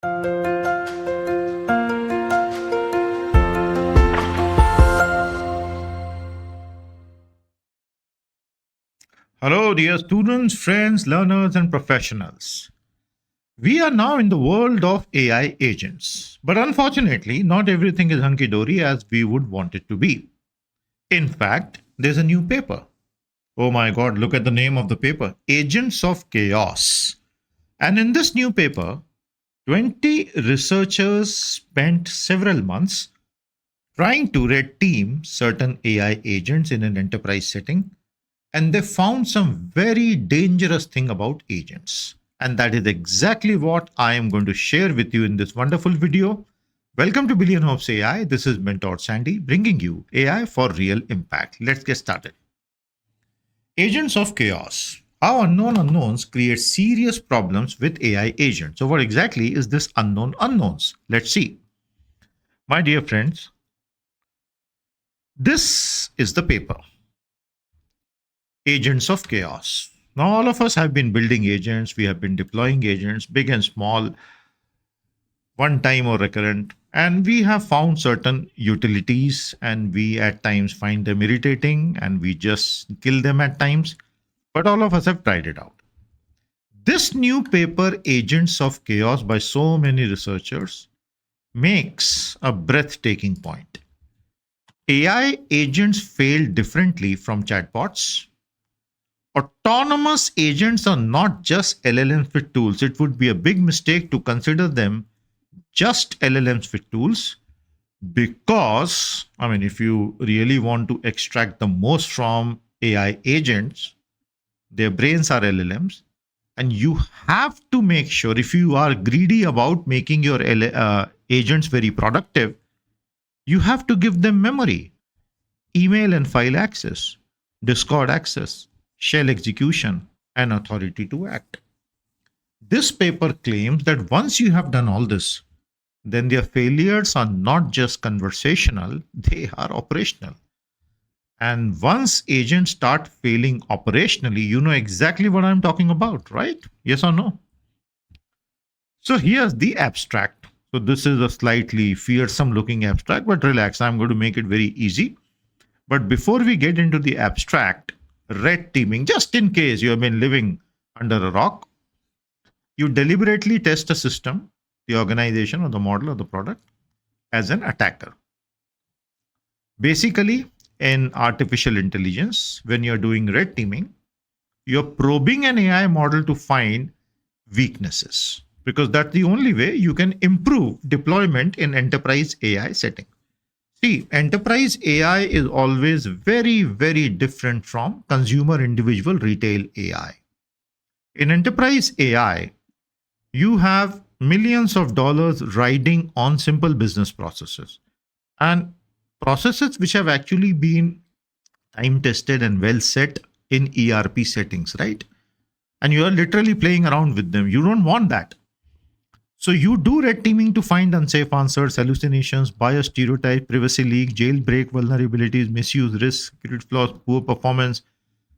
Hello, dear students, friends, learners, and professionals. We are now in the world of AI agents, but unfortunately, not everything is hunky dory as we would want it to be. In fact, there's a new paper. Oh my god, look at the name of the paper Agents of Chaos. And in this new paper, 20 researchers spent several months trying to red team certain AI agents in an enterprise setting, and they found some very dangerous thing about agents. And that is exactly what I am going to share with you in this wonderful video. Welcome to Billion Hopes AI. This is Mentor Sandy bringing you AI for real impact. Let's get started. Agents of chaos. How unknown unknowns create serious problems with AI agents. So, what exactly is this unknown unknowns? Let's see. My dear friends, this is the paper. Agents of chaos. Now, all of us have been building agents, we have been deploying agents, big and small, one time or recurrent, and we have found certain utilities, and we at times find them irritating and we just kill them at times. But all of us have tried it out. This new paper, Agents of Chaos, by so many researchers, makes a breathtaking point. AI agents fail differently from chatbots. Autonomous agents are not just LLMs with tools. It would be a big mistake to consider them just LLMs with tools because, if you really want to extract the most from AI agents, their brains are LLMs. And you have to make sure, if you are greedy about making your agents very productive, you have to give them memory, email and file access, Discord access, shell execution, and authority to act. This paper claims that once you have done all this, then their failures are not just conversational, they are operational. And once agents start failing operationally, you know exactly what I'm talking about, right? Yes or no? So here's the abstract. So this is a slightly fearsome looking abstract, but relax, I'm going to make it very easy. But before we get into the abstract, red teaming, just in case you have been living under a rock, you deliberately test a system, the organization or the model or the product as an attacker. Basically, in artificial intelligence, when you're doing red teaming, you're probing an AI model to find weaknesses because that's the only way you can improve deployment in enterprise AI setting. See, enterprise AI is always very, very different from consumer individual retail AI. In enterprise AI, you have millions of dollars riding on simple business processes and processes which have actually been time tested and well set in ERP settings, right? And you are literally playing around with them. You don't want that. So you do red teaming to find unsafe answers, hallucinations, bias, stereotype, privacy leak, jailbreak, vulnerabilities, misuse, risk, security flaws, poor performance.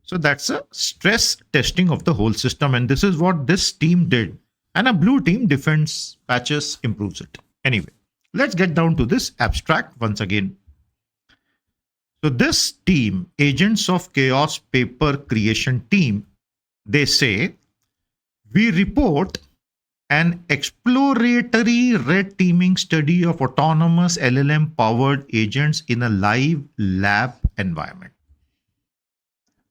So that's a stress testing of the whole system. And this is what this team did. And a blue team defends patches, improves it. Anyway, let's get down to this abstract once again. So this team, Agents of Chaos paper creation team, they say, we report an exploratory red teaming study of autonomous LLM powered agents in a live lab environment.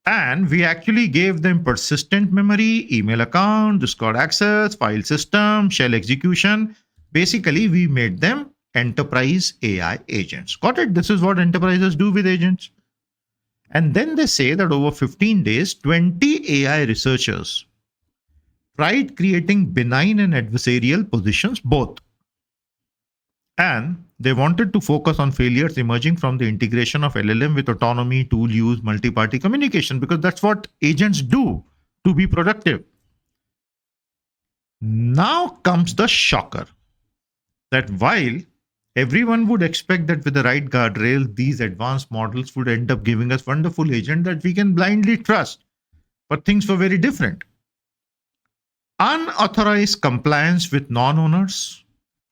And we actually gave them persistent memory, email account, Discord access, file system, shell execution. Basically, we made them enterprise AI agents. Got it? This is what enterprises do with agents. And then they say that over 15 days, 20 AI researchers tried creating benign and adversarial positions both. And they wanted to focus on failures emerging from the integration of LLM with autonomy, tool use, multi-party communication, because that's what agents do to be productive. Now comes the shocker that while everyone would expect that with the right guardrails, these advanced models would end up giving us wonderful agents that we can blindly trust. But things were very different. Unauthorized compliance with non-owners,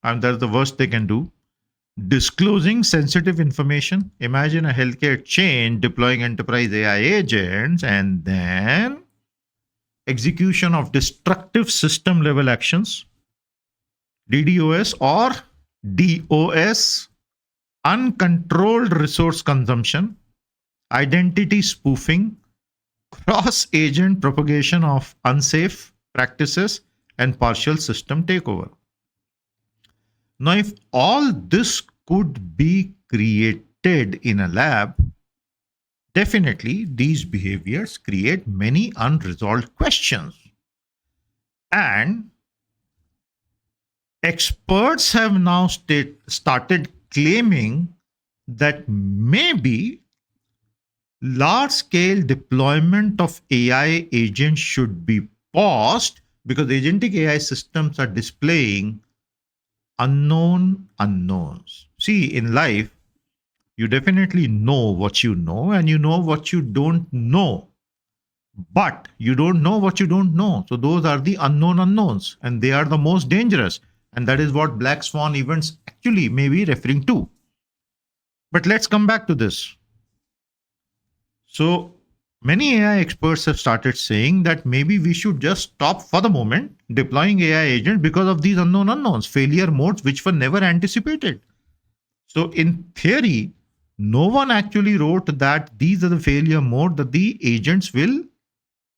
and that's the worst they can do. Disclosing sensitive information. Imagine a healthcare chain deploying enterprise AI agents and then execution of destructive system level actions, DDoS or DOS, uncontrolled resource consumption, identity spoofing, cross agent propagation of unsafe practices, and partial system takeover. Now, if all this could be created in a lab, definitely these behaviors create many unresolved questions. And experts have now started claiming that maybe large scale deployment of AI agents should be paused because agentic AI systems are displaying unknown unknowns. See, in life, you definitely know what you know and you know what you don't know, but you don't know what you don't know. So, those are the unknown unknowns, and they are the most dangerous. And that is what black swan events actually may be referring to. But let's come back to this. So, many AI experts have started saying that maybe we should just stop for the moment deploying AI agents because of these unknown unknowns, failure modes which were never anticipated. So, in theory, no one actually wrote that these are the failure mode that the agents will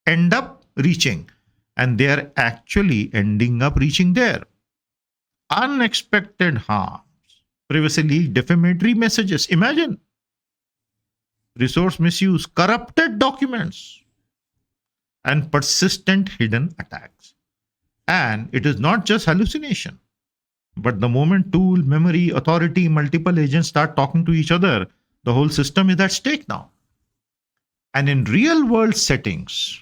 end up reaching, and they are actually ending up reaching there. Unexpected harms, privacy leak, defamatory messages. Imagine resource misuse, corrupted documents, and persistent hidden attacks. And it is not just hallucination, but the moment tool, memory, authority, multiple agents start talking to each other, the whole system is at stake now. And in real world settings,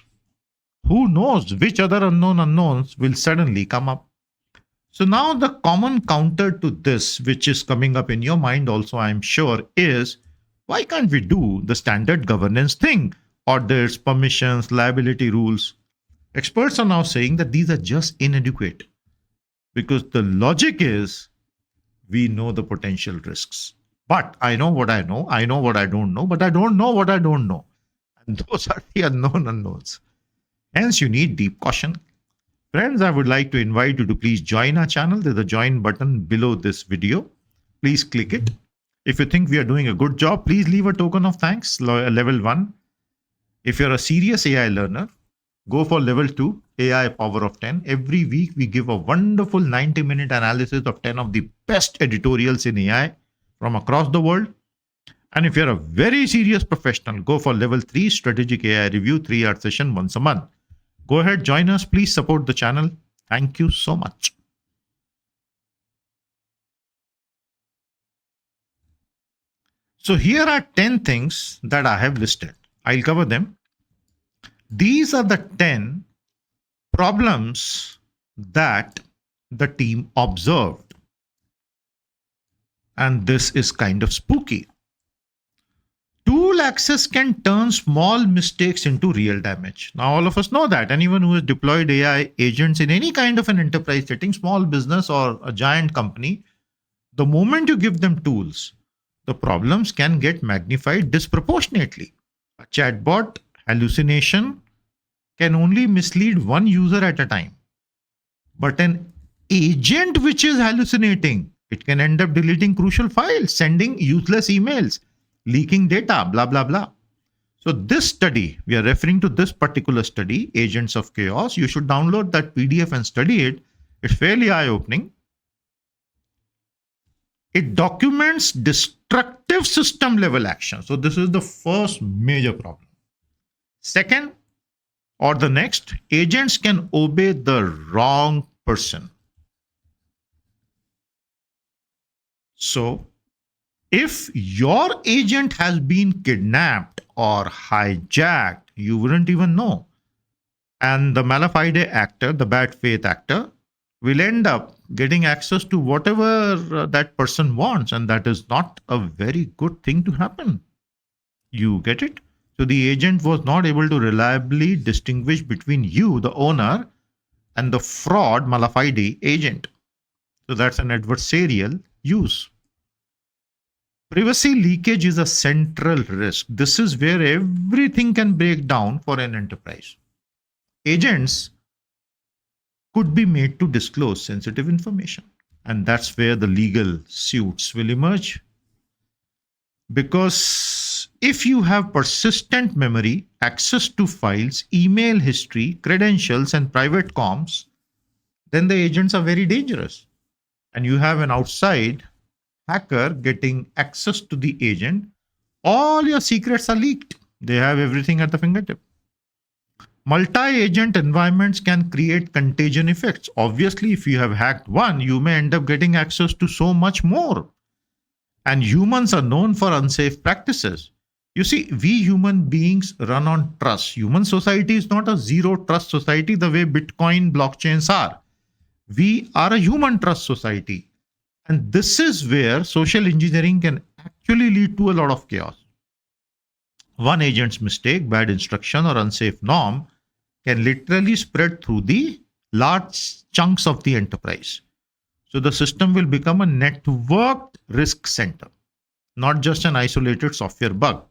who knows which other unknown unknowns will suddenly come up. So now the common counter to this, which is coming up in your mind also, I'm sure, is why can't we do the standard governance thing? Audits, permissions, liability rules. Experts are now saying that these are just inadequate because the logic is we know the potential risks. But I know what I know what I don't know, but I don't know what I don't know. And those are the unknown unknowns. Hence, you need deep caution. Friends, I would like to invite you to please join our channel. There's a join button below this video. Please click it. If you think we are doing a good job, please leave a token of thanks, level 1. If you're a serious AI learner, go for level 2, AI power of 10. Every week, we give a wonderful 90-minute analysis of 10 of the best editorials in AI from across the world. And if you're a very serious professional, go for level 3, strategic AI review, 3-hour session once a month. Go ahead, join us. Please support the channel. Thank you so much. So here are 10 things that I have listed. I'll cover them. These are the 10 problems that the team observed. And this is kind of spooky. Tool access can turn small mistakes into real damage. Now, all of us know that. Anyone who has deployed AI agents in any kind of an enterprise setting, small business or a giant company, the moment you give them tools, the problems can get magnified disproportionately. A chatbot hallucination can only mislead one user at a time. But an agent which is hallucinating, it can end up deleting crucial files, sending useless emails, leaking data, blah, blah, blah. So this study, we are referring to this particular study, Agents of Chaos. You should download that PDF and study it. It's fairly eye-opening. It documents destructive system level action. So this is the first major problem. Second, or the next, agents can obey the wrong person. So if your agent has been kidnapped or hijacked, you wouldn't even know. And the malafide actor, the bad faith actor, will end up getting access to whatever that person wants. And that is not a very good thing to happen. You get it? So the agent was not able to reliably distinguish between you, the owner, and the fraud malafide agent. So that's an adversarial use. Privacy leakage is a central risk. This is where everything can break down for an enterprise. Agents could be made to disclose sensitive information. And that's where the legal suits will emerge. Because if you have persistent memory, access to files, email history, credentials, and private comms, then the agents are very dangerous. And you have an outside hacker getting access to the agent, all your secrets are leaked. They have everything at the fingertip. Multi-agent environments can create contagion effects. Obviously, if you have hacked one, you may end up getting access to so much more. And humans are known for unsafe practices. You see, we human beings run on trust. Human society is not a zero trust society the way Bitcoin blockchains are. We are a human trust society. And this is where social engineering can actually lead to a lot of chaos. One agent's mistake, bad instruction, or unsafe norm can literally spread through the large chunks of the enterprise. So the system will become a networked risk center, not just an isolated software bug.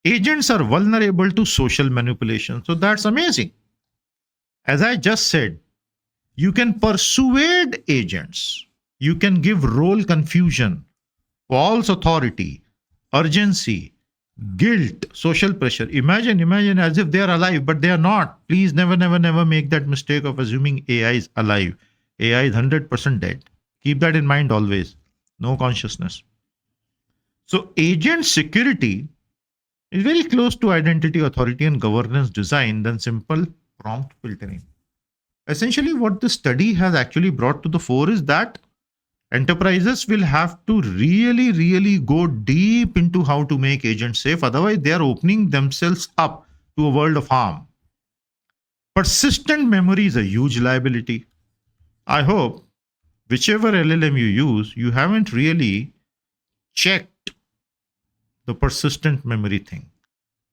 Agents are vulnerable to social manipulation. So that's amazing. As I just said, you can persuade agents, you can give role confusion, false authority, urgency, guilt, social pressure. Imagine as if they are alive, but they are not. Please never make that mistake of assuming AI is alive. AI is 100% dead. Keep that in mind always. No consciousness. So agent security is very close to identity, authority, and governance design than simple prompt filtering. Essentially, what the study has actually brought to the fore is that enterprises will have to really go deep into how to make agents safe. Otherwise, they are opening themselves up to a world of harm. Persistent memory is a huge liability. I hope whichever LLM you use, you haven't really checked the persistent memory thing,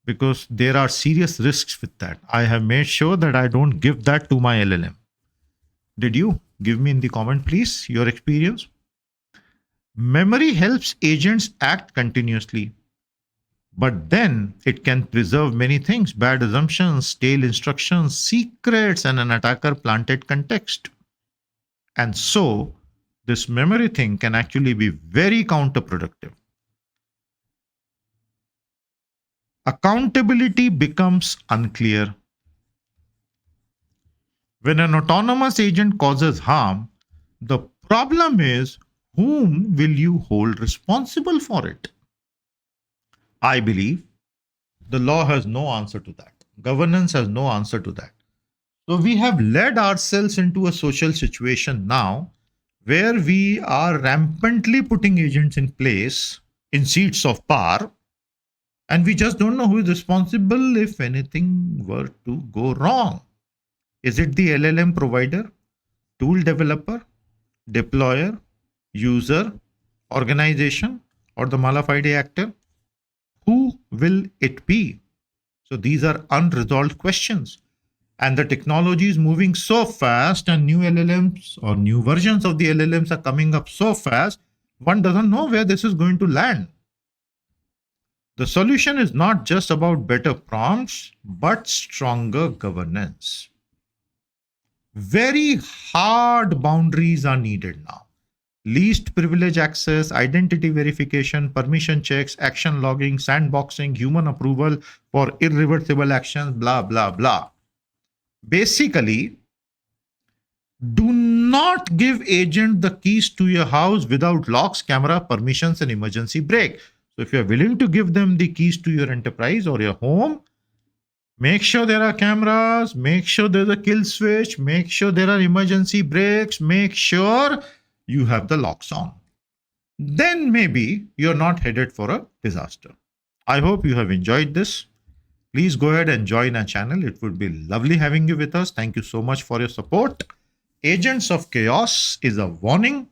because there are serious risks with that. I have made sure that I don't give that to my LLM. Did you? Give me in the comment, please, your experience. Memory helps agents act continuously, but then it can preserve many things: bad assumptions, stale instructions, secrets, and an attacker planted context. And so, this memory thing can actually be very counterproductive. Accountability becomes unclear. When an autonomous agent causes harm, the problem is, whom will you hold responsible for it? I believe the law has no answer to that. Governance has no answer to that. So we have led ourselves into a social situation now where we are rampantly putting agents in place in seats of power, and we just don't know who is responsible if anything were to go wrong. Is it the LLM provider, tool developer, deployer, user, organization, or the mala-fide actor? Who will it be? So these are unresolved questions. And the technology is moving so fast, and new LLMs or new versions of the LLMs are coming up so fast, one doesn't know where this is going to land. The solution is not just about better prompts, but stronger governance. Very hard boundaries are needed now. Least privilege access, identity verification, permission checks, action logging, sandboxing, human approval for irreversible actions, blah, blah, blah. Basically, do not give agent the keys to your house without locks, camera, permissions, and emergency brake. So if you're willing to give them the keys to your enterprise or your home, make sure there are cameras, make sure there's a kill switch, make sure there are emergency brakes, make sure you have the locks on. Then maybe you're not headed for a disaster. I hope you have enjoyed this. Please go ahead and join our channel. It would be lovely having you with us. Thank you so much for your support. Agents of Chaos is a warning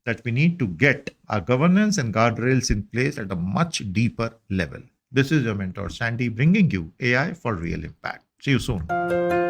that we need to get our governance and guardrails in place at a much deeper level. This is your mentor, Sandy, bringing you AI for real impact. See you soon.